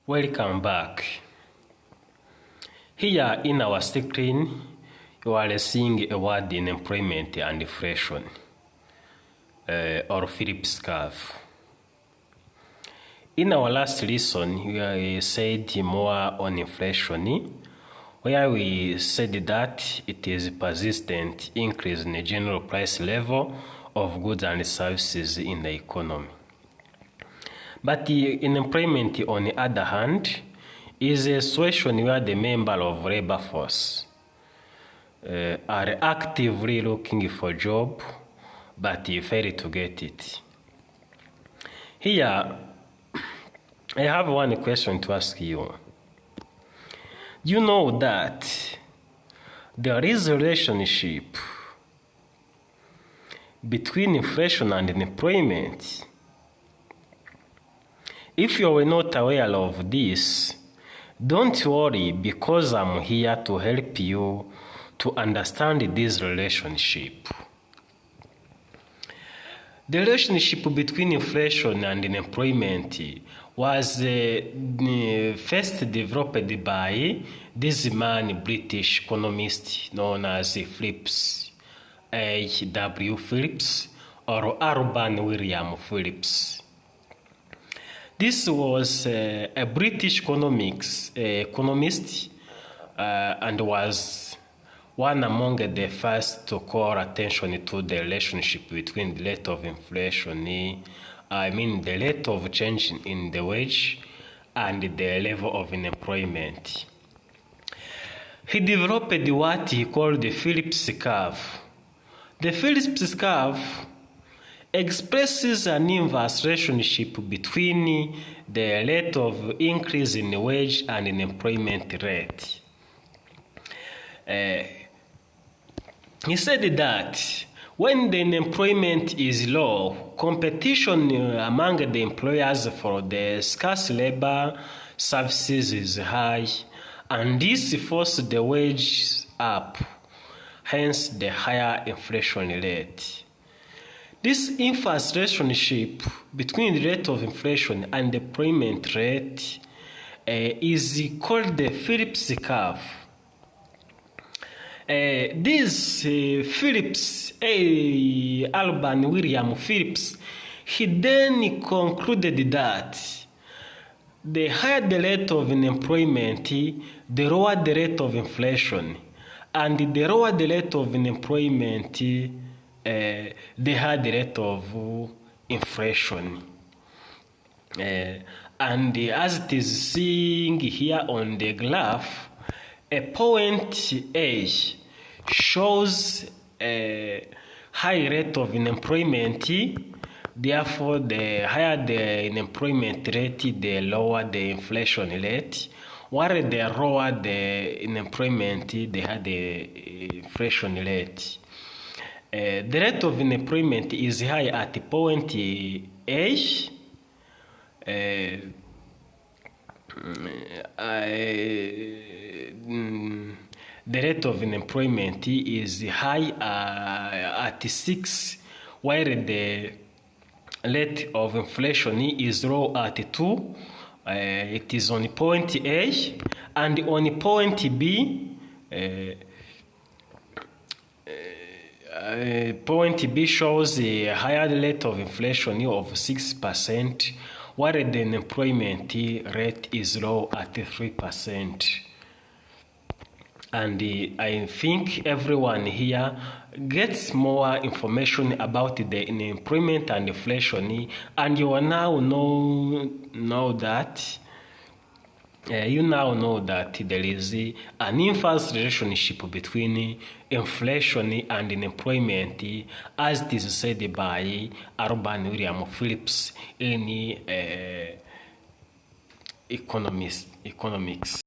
Welcome back. Here in our screen, you are seeing a word in employment and inflation, or Phillips curve. In our last lesson, we said more on inflation, where we said that it is a persistent increase in the general price level of goods and services in the economy. But in employment, on the other hand, is a situation where the member of labor force are actively looking for a job, but you fail to get it. Here, I have one question to ask you. You know that there is a relationship between inflation and employment. If you are not aware of this, don't worry, because I'm here to help you to understand this relationship. The relationship between inflation and employment was first developed by this man, British economist known as Phillips, H.W. Phillips, or Urban William Phillips. This was a British economist and was one among the first to call attention to the relationship between the rate of inflation, the rate of change in the wage, and the level of unemployment. He developed what he called the Phillips curve. The Phillips curve expresses an inverse relationship between the rate of increase in the wage and unemployment rate. He said that when the unemployment is low, competition among the employers for the scarce labor services is high, and this forces the wages up, hence the higher inflation rate. This inverse relationship between the rate of inflation and the employment rate is called the Phillips curve. This Phillips, Urban William Phillips, he then concluded that the higher the rate of unemployment, the lower the rate of inflation, and the lower the rate of unemployment, the higher the rate of inflation. And as it is seen here on the graph, a point A shows a high rate of unemployment. Therefore, the higher the unemployment rate, the lower the inflation rate. While the lower the unemployment, the higher the inflation rate. The rate of unemployment is high at point A. The rate of unemployment is high at 6, while the rate of inflation is low at 2. It is on point A, and on point B, point B shows a higher rate of inflation of 6%, while the unemployment rate is low at 3%. And I think everyone here gets more information about the unemployment and inflation, and you now know that there is an inverse relationship between inflation and unemployment, as it is said by Urban William Phillips in economics.